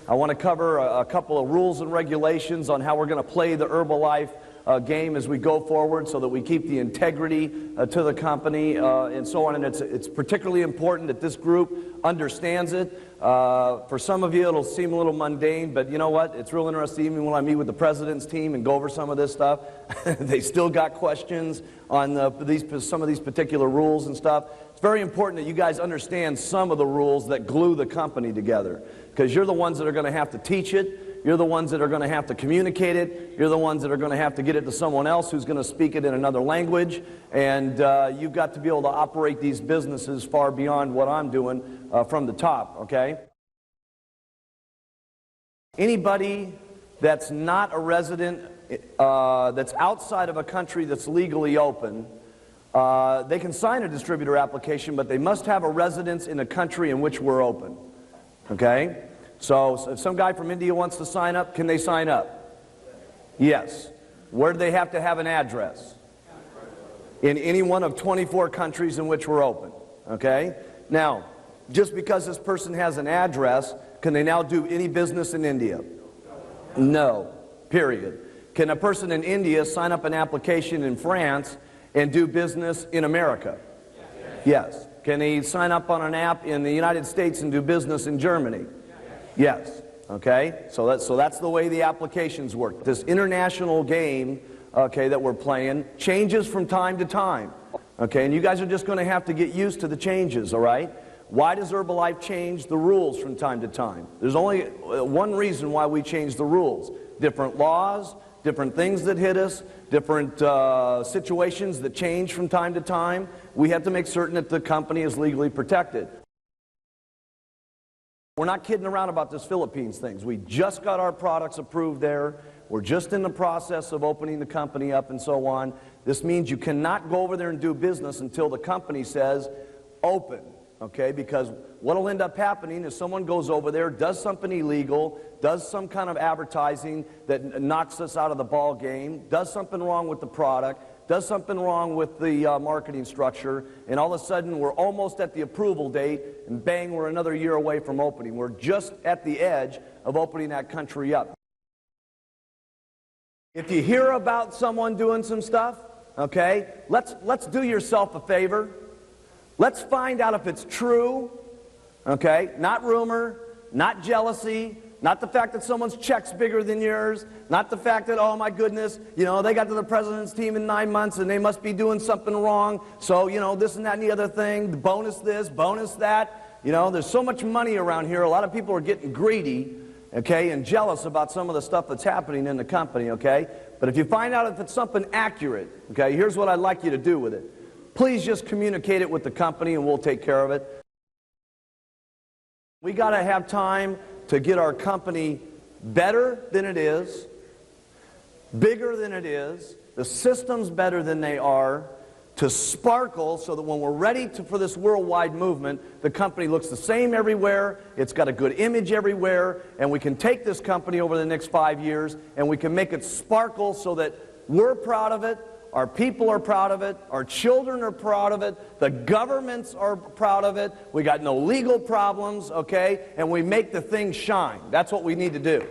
I want to cover a couple of rules and regulations on how we're going to play the Herbalife game as we go forward so that we keep the integrity to the company and so on. And it's particularly important that this group understands it. For some of you, it'll seem a little mundane, but you know what? It's real interesting. Even when I meet with the president's team and go over some of this stuff, they still got questions on some of these particular rules and stuff. It's very important that you guys understand some of the rules that glue the company together, because you're the ones that are going to have to teach it. You're the ones that are going to have to communicate it. You're the ones that are going to have to get it to someone else who's going to speak it in another language. And you've got to be able to operate these businesses far beyond what I'm doing from the top, okay? Anybody that's not a resident, that's outside of a country that's legally open, they can sign a distributor application, but they must have a residence in a country in which we're open, okay? So if some guy from India wants to sign up, can they sign up? Yes. Where do they have to have an address? In any one of 24 countries in which we're open. Okay? Now, just because this person has an address, can they now do any business in India? No. Period. Can a person in India sign up an application in France and do business in America? Yes. Can he sign up on an app in the United States and do business in Germany? Yes. Okay? So that's the way the applications work. This international game, okay, that we're playing changes from time to time. Okay? And you guys are just going to have to get used to the changes, all right? Why does Herbalife change the rules from time to time? There's only one reason why we change the rules. Different laws, different things that hit us, different situations that change from time to time. We have to make certain that the company is legally protected. We're not kidding around about this Philippines thing. We just got our products approved there. We're just in the process of opening the company up and so on. This means you cannot go over there and do business until the company says open, okay? Because what will end up happening is someone goes over there, does something illegal, does some kind of advertising that knocks us out of the ball game, does something wrong with the product, does something wrong with the marketing structure, and all of a sudden we're almost at the approval date, and bang, we're another year away from opening. We're just at the edge of opening that country up. If you hear about someone doing some stuff, okay, let's do yourself a favor. Let's find out if it's true, okay, not rumor, not jealousy, not the fact that someone's check's bigger than yours, not the fact that, oh my goodness, you know, they got to the president's team in 9 months and they must be doing something wrong, so, you know, this and that and the other thing, bonus this, bonus that. You know, there's so much money around here, a lot of people are getting greedy, okay, and jealous about some of the stuff that's happening in the company, okay? But if you find out if it's something accurate, okay, here's what I'd like you to do with it. Please just communicate it with the company and we'll take care of it. We got to have time to get our company better than it is, bigger than it is, the systems better than they are, to sparkle so that when we're ready for this worldwide movement, the company looks the same everywhere, it's got a good image everywhere, and we can take this company over the next 5 years and we can make it sparkle so that we're proud of it, our people are proud of it, our children are proud of it, the governments are proud of it, we got no legal problems, okay, and we make the thing shine. That's what we need to do.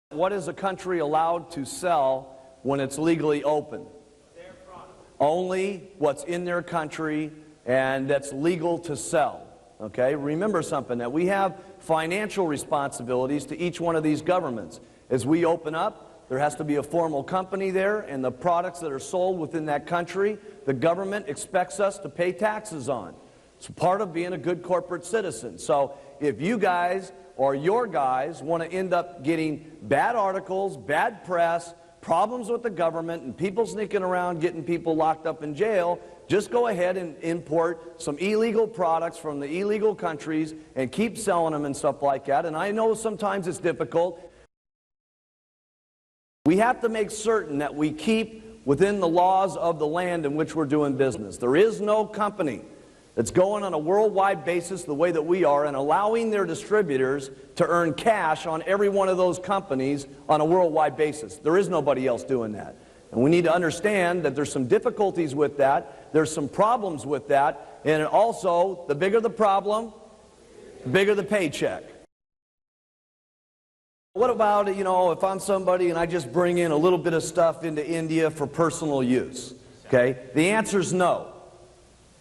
What is a country allowed to sell when it's legally open? Their product. Only what's in their country and that's legal to sell. Okay, remember something, that we have financial responsibilities to each one of these governments. As we open up, there has to be a formal company there, and the products that are sold within that country, the government expects us to pay taxes on. It's part of being a good corporate citizen. So if you guys or your guys want to end up getting bad articles, bad press, problems with the government, and people sneaking around getting people locked up in jail, just go ahead and import some illegal products from the illegal countries and keep selling them and stuff like that. And I know sometimes it's difficult. We have to make certain that we keep within the laws of the land in which we're doing business. There is no company that's going on a worldwide basis the way that we are and allowing their distributors to earn cash on every one of those companies on a worldwide basis. There is nobody else doing that. And we need to understand that there's some difficulties with that, there's some problems with that, and also, the bigger the problem, the bigger the paycheck. What about, if I'm somebody and I just bring in a little bit of stuff into India for personal use? Okay? The answer is no.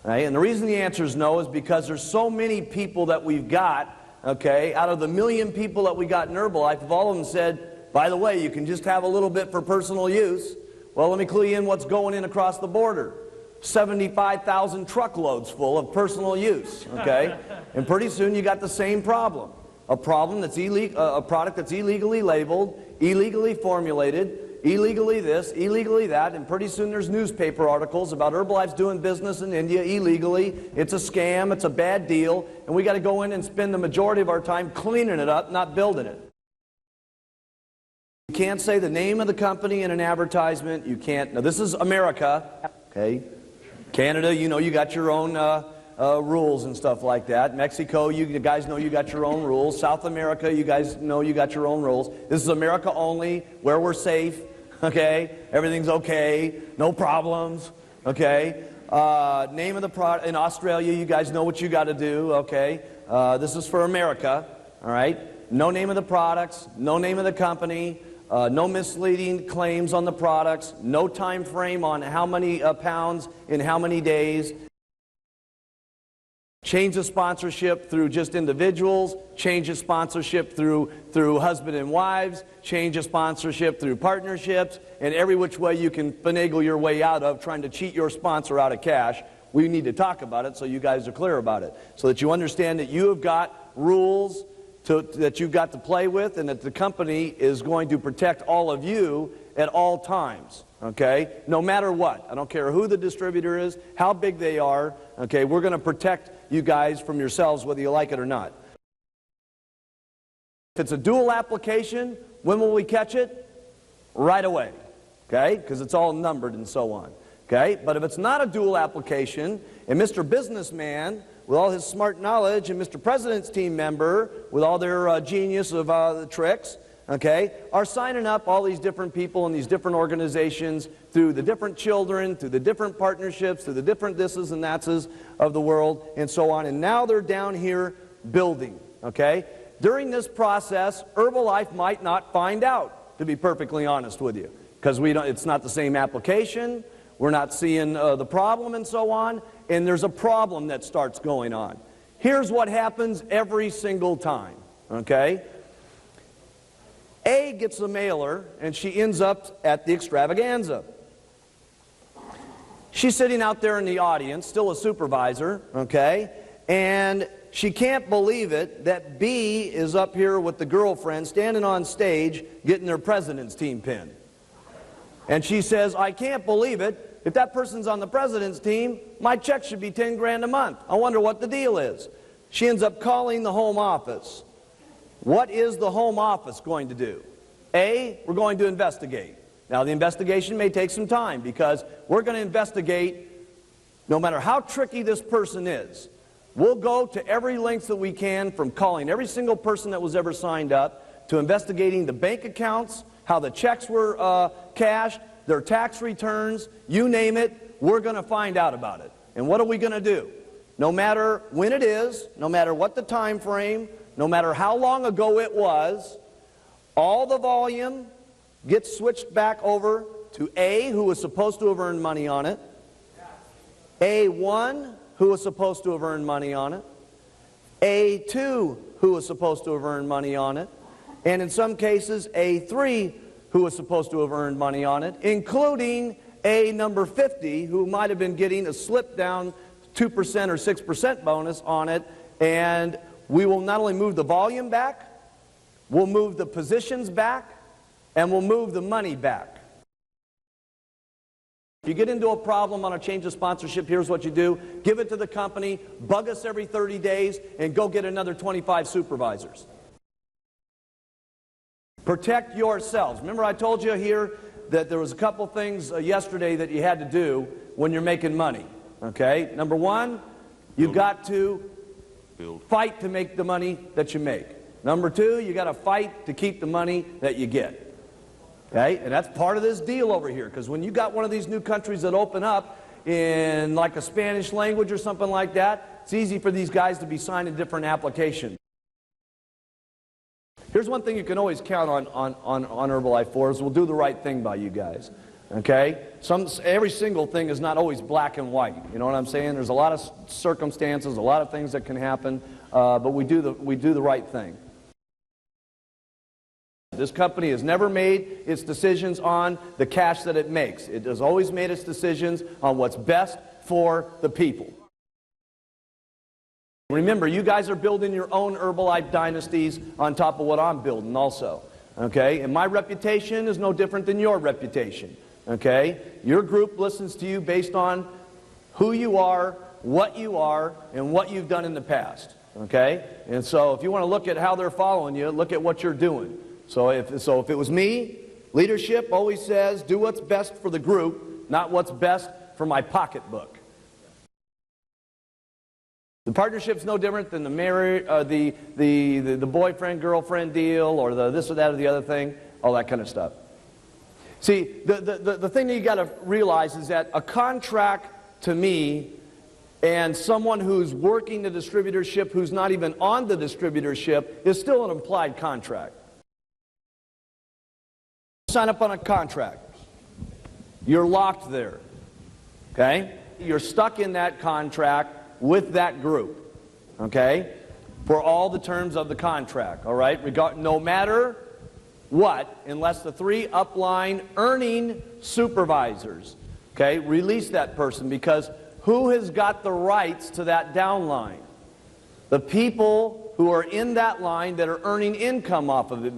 Right? And the reason the answer is no is because there's so many people that we've got, okay, out of the 1 million people that we got in Herbalife, if all of them said, by the way, you can just have a little bit for personal use, well, let me clue you in what's going in across the border. 75,000 truckloads full of personal use, okay? And pretty soon you got the same problem. A problem that's a product that's illegally labeled, illegally formulated, illegally this, illegally that, and pretty soon there's newspaper articles about Herbalife's doing business in India illegally. It's a scam, it's a bad deal, and we got to go in and spend the majority of our time cleaning it up, not building it. You can't say the name of the company in an advertisement. You can't. Now this is America, okay? Canada, you got your own rules and stuff like that. Mexico, you guys know you got your own rules. South America, you guys know you got your own rules. This is America only, where we're safe, okay? Everything's okay, no problems, okay? Name of the product, in Australia, you guys know what you got to do, okay? This is for America, all right? No name of the products, no name of the company, no misleading claims on the products, no time frame on how many pounds in how many days. Change of sponsorship through just individuals, change of sponsorship through husband and wives, change of sponsorship through partnerships, and every which way you can finagle your way out of trying to cheat your sponsor out of cash. We need to talk about it so you guys are clear about it, so that you understand that you have got rules that you've got to play with, and that the company is going to protect all of you at all times, okay? No matter what. I don't care who the distributor is, how big they are, okay? We're going to protect you guys from yourselves whether you like it or not. If it's a dual application, when will we catch it? Right away, okay? Because it's all numbered and so on, okay? But if it's not a dual application, and Mr. Businessman, with all his smart knowledge, and Mr. President's team member, with all their genius of the tricks, okay, are signing up all these different people in these different organizations through the different children, through the different partnerships, through the different thises and thatses of the world, and so on. And now they're down here building, okay? During this process, Herbalife might not find out, to be perfectly honest with you, because it's not the same application, we're not seeing the problem and so on, and there's a problem that starts going on. Here's what happens every single time, okay? A gets a mailer, and she ends up at the extravaganza. She's sitting out there in the audience, still a supervisor, okay? And she can't believe it that B is up here with the girlfriend standing on stage getting their president's team pin. And she says, I can't believe it. If that person's on the president's team, my check should be 10 grand a month. I wonder what the deal is. She ends up calling the home office. What is the home office going to do? A, we're going to investigate. Now, the investigation may take some time because we're going to investigate no matter how tricky this person is. We'll go to every length that we can, from calling every single person that was ever signed up to investigating the bank accounts, how the checks were cashed, their tax returns, you name it, we're going to find out about it. And what are we going to do? No matter when it is, no matter what the time frame, no matter how long ago it was, all the volume gets switched back over to A, who was supposed to have earned money on it, A1, who was supposed to have earned money on it, A2, who was supposed to have earned money on it, and in some cases A3, who was supposed to have earned money on it, including A number 50, who might have been getting a slip down 2% or 6% bonus on it. And we will not only move the volume back, we'll move the positions back, and we'll move the money back. If you get into a problem on a change of sponsorship, here's what you do. Give it to the company, bug us every 30 days, and go get another 25 supervisors. Protect yourselves. Remember I told you here that there was a couple things yesterday that you had to do when you're making money. Okay? Number one, you've got to fight to make the money that you make. Number two, you got to fight to keep the money that you get. Okay? And that's part of this deal over here, because when you got one of these new countries that open up in like a Spanish language or something like that, it's easy for these guys to be signing different applications. Here's one thing you can always count on Herbalife for is we'll do the right thing by you guys. Okay? Every single thing is not always black and white. You know what I'm saying? There's a lot of circumstances, a lot of things that can happen, but we do the right thing. This company has never made its decisions on the cash that it makes. It has always made its decisions on what's best for the people. Remember, you guys are building your own Herbalife dynasties on top of what I'm building also. Okay? And my reputation is no different than your reputation. Okay? Your group listens to you based on who you are, and what you've done in the past. Okay? And so if you want to look at how they're following you, look at what you're doing. So if it was me, leadership always says, do what's best for the group, not what's best for my pocketbook. The partnership's no different than the boyfriend-girlfriend deal or the this or that or the other thing, all that kind of stuff. See, the thing that you got to realize is that a contract to me and someone who's working the distributorship who's not even on the distributorship is still an implied contract. Sign up on a contract. You're locked there. Okay? You're stuck in that contract with that group. Okay? For all the terms of the contract. All right? No matter what, unless the 3 upline earning supervisors, okay, release that person, because who has got the rights to that downline? The people who are in that line that are earning income off of it.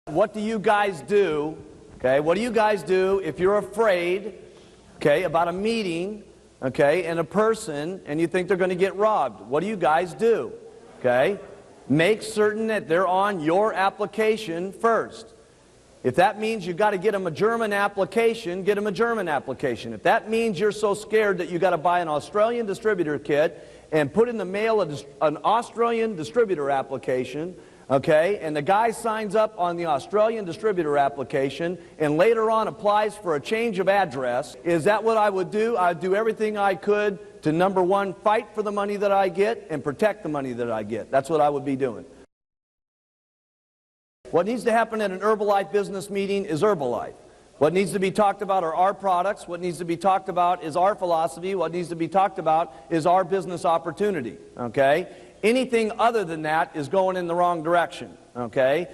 What do you guys do? Okay, what do you guys do if you're afraid, okay, about a meeting, okay, and a person, and you think they're going to get robbed? What do you guys do? Okay, make certain that they're on your application first. If that means you've got to get them a German application, get them a German application. If that means you're so scared that you've got to buy an Australian distributor kit and put in the mail an Australian distributor application, okay, and the guy signs up on the Australian distributor application and later on applies for a change of address, is that what I would do? I'd do everything I could to, number one, fight for the money that I get and protect the money that I get. That's what I would be doing. What needs to happen at an Herbalife business meeting is Herbalife. What needs to be talked about are our products. What needs to be talked about is our philosophy. What needs to be talked about is our business opportunity. Okay? Anything other than that is going in the wrong direction. Okay?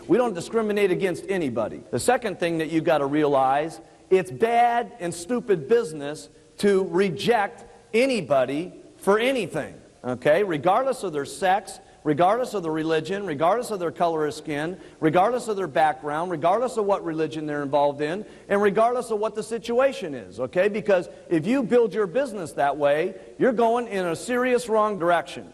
We don't discriminate against anybody. The second thing that you've got to realize, it's bad and stupid business to reject anybody for anything. Okay? Regardless of their sex, regardless of their religion, regardless of their color of skin, regardless of their background, regardless of what religion they're involved in, and regardless of what the situation is, okay? Because if you build your business that way, you're going in a serious wrong direction.